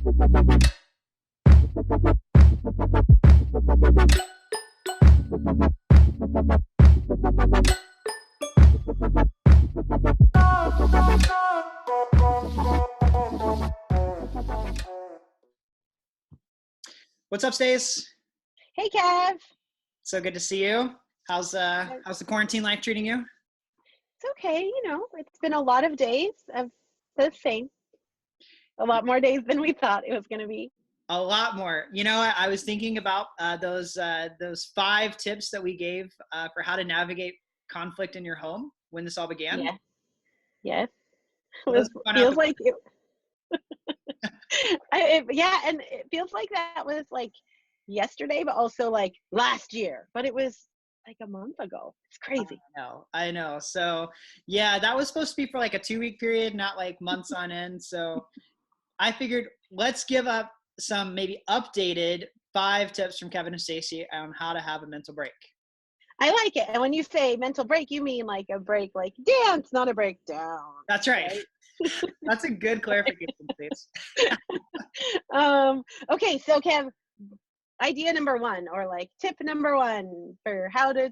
What's up, Stace? Hey, Kev. So good to see you. How's the quarantine life treating you? It's okay. It's been a lot of days of the same. A lot more days than we thought it was going to be. A lot more. I was thinking about those 5 tips that we gave for how to navigate conflict in your home when this all began. Yeah. Yes. So those are fun Feels out like it. Yeah, and it feels like that was like yesterday, but also like last year. But it was like a month ago. It's crazy. I know. So yeah, that was supposed to be for like a 2-week period, not like months on end. So I figured let's give up some maybe updated 5 tips from Kevin and Staci on how to have a mental break. I like it. And when you say mental break, you mean like a break, like dance, not a breakdown. That's right. That's a good clarification, please. Okay, so Kev, idea number 1, or like tip number 1 for how to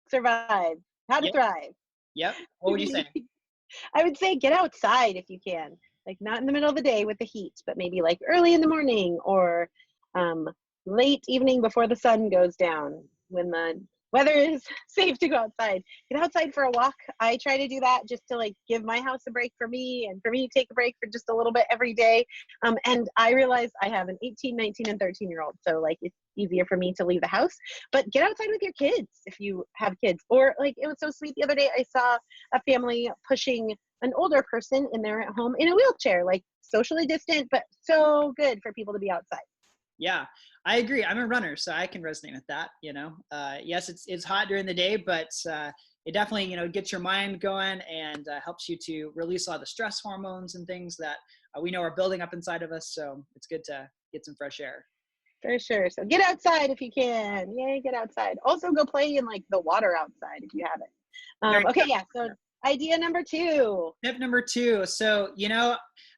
survive, how to thrive. Yep. What would you say? I would say get outside if you can. Like not in the middle of the day with the heat, but maybe like early in the morning or late evening before the sun goes down when the weather is safe to go outside. Get outside for a walk. I try to do that just to like give my house a break for me and for me to take a break for just a little bit every day. And I realize I have an 18, 19, and 13-year-old. So like it's easier for me to leave the house, but get outside with your kids if you have kids. Or like it was so sweet the other day, I saw a family pushing an older person in there at home in a wheelchair, like socially distant, but so good for people to be outside. Yeah, I agree. I'm a runner, so I can resonate with that. Yes, it's hot during the day, but it definitely gets your mind going and helps you to release a lot of the stress hormones and things that we know are building up inside of us. So it's good to get some fresh air. For sure. So get outside if you can. Yay, get outside. Also go play in like the water outside if you have it. Okay, yeah. So idea number 2. Tip number 2. So,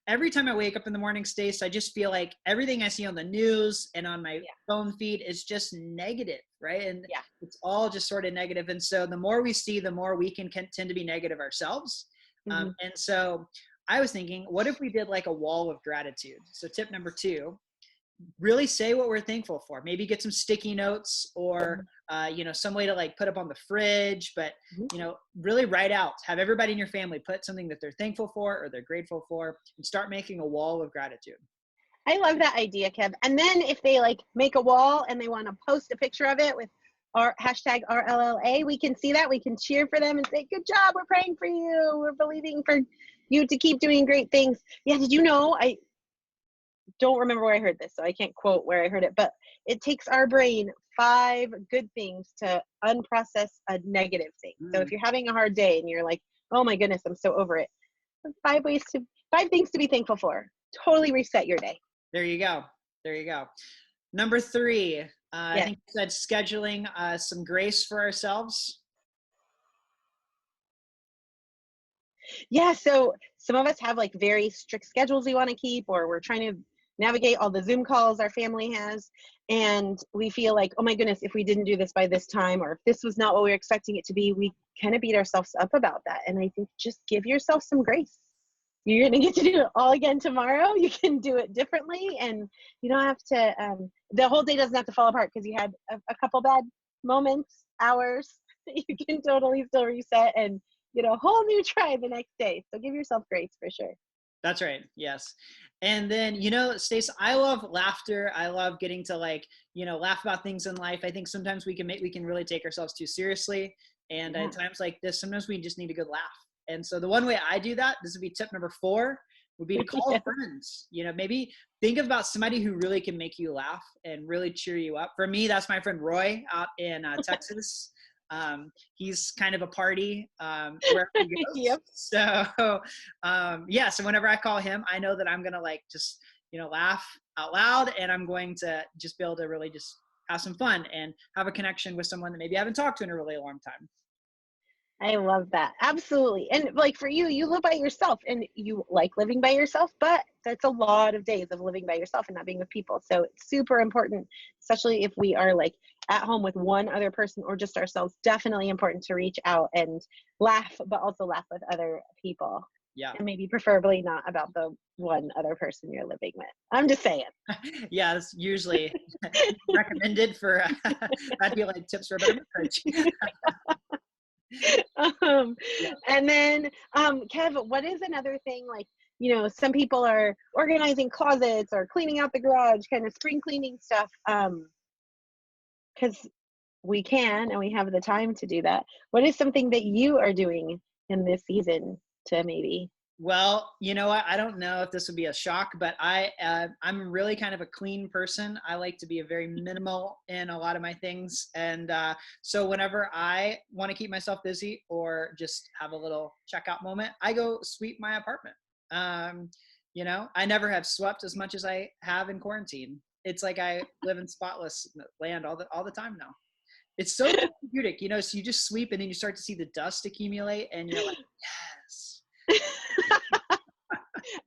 every time I wake up in the morning, Stace, I just feel like everything I see on the news and on my phone feed is just negative, right? And it's all just sort of negative. And so the more we see, the more we can tend to be negative ourselves. And so I was thinking, what if we did like a wall of gratitude? So tip number 2, really say what we're thankful for. Maybe get some sticky notes or, some way to like put up on the fridge, but, really write out, have everybody in your family put something that they're thankful for or they're grateful for and start making a wall of gratitude. I love that idea, Kev. And then if they like make a wall and they want to post a picture of it with our hashtag RLLA, we can see that. We can cheer for them and say, good job. We're praying for you. We're believing for you to keep doing great things. Yeah. Did you know, I don't remember where I heard this, so I can't quote where I heard it, but it takes our brain 5 good things to unprocess a negative thing. So if you're having a hard day and you're like, oh my goodness, I'm so over it, 5 things to be thankful for. Totally reset your day. There you go. Number 3, I think you said scheduling some grace for ourselves. Yeah, so some of us have like very strict schedules we want to keep, or we're trying to navigate all the Zoom calls our family has, and we feel like, oh my goodness, if we didn't do this by this time, or if this was not what we were expecting it to be, we kind of beat ourselves up about that. And I think just give yourself some grace. You're going to get to do it all again tomorrow. You can do it differently, and you don't have to, the whole day doesn't have to fall apart because you had a couple bad moments, hours. You can totally still reset and a whole new try the next day. So give yourself grace for sure. That's right. Yes. And then, Stace, I love laughter. I love getting to laugh about things in life. I think sometimes we can really take ourselves too seriously. And at times like this, sometimes we just need a good laugh. And so the one way I do that, this would be tip number 4, would be to call friends. Maybe think about somebody who really can make you laugh and really cheer you up. For me, that's my friend Roy out in Texas. He's kind of a party wherever he goes. Yep. So so whenever I call him, I know that I'm gonna just laugh out loud, and I'm going to just be able to really just have some fun and have a connection with someone that maybe I haven't talked to in a really long time. I love that. Absolutely. And like for you, you live by yourself and you like living by yourself, but that's a lot of days of living by yourself and not being with people. So it's super important, especially if we are like at home with one other person or just ourselves, definitely important to reach out and laugh, but also laugh with other people. Yeah. And maybe preferably not about the one other person you're living with. I'm just saying. Yeah, it's usually recommended for, that'd be like tips for a better marriage. Yeah. And then, Kev, what is another thing like, some people are organizing closets or cleaning out the garage, kind of spring cleaning stuff, because we can and we have the time to do that. What is something that you are doing in this season to maybe? Well, you know what? I don't know if this would be a shock, but I'm really kind of a clean person. I like to be a very minimal in a lot of my things, and so whenever I want to keep myself busy or just have a little checkout moment, I go sweep my apartment. I never have swept as much as I have in quarantine. It's like I live in spotless land all the time now. It's so therapeutic, so you just sweep and then you start to see the dust accumulate, and you're like, yes.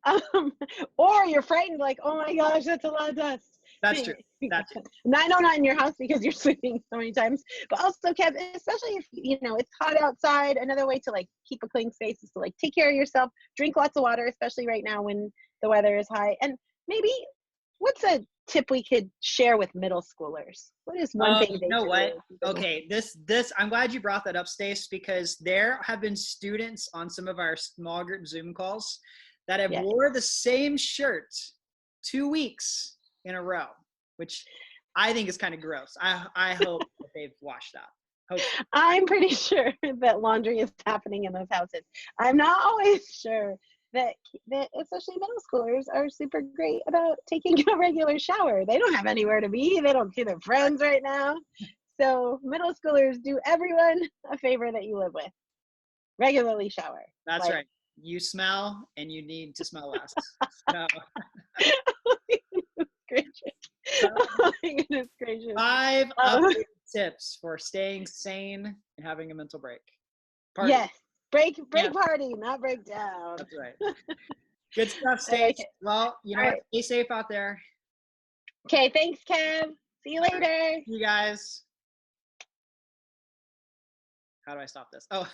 um, or you're frightened, like, oh my gosh, that's a lot of dust. That's true. That's true. I know not in your house because you're sweeping so many times, but also, Kev, especially if it's hot outside. Another way to like keep a clean space is to like take care of yourself, drink lots of water, especially right now when the weather is high. And maybe, what's a tip we could share with middle schoolers? What is one thing they You know what? do? Okay, this I'm glad you brought that up, Stace, because there have been students on some of our small group Zoom calls that have wore the same shirt 2 weeks in a row, which I think is kind of gross. I hope that they've washed that. Hopefully. I'm pretty sure that laundry is happening in those houses. I'm not always sure that especially middle schoolers are super great about taking a regular shower. They don't have anywhere to be. They don't see their friends right now. So middle schoolers, do everyone a favor that you live with. Regularly shower. That's right. You smell and you need to smell less. So. Oh my goodness gracious. 5 tips for staying sane and having a mental break. Party. Yes. Break party, not break down. That's right. Good stuff, Stace. Well, right. Stay safe out there. Okay, thanks, Kev. See you later. See you guys. How do I stop this? Oh.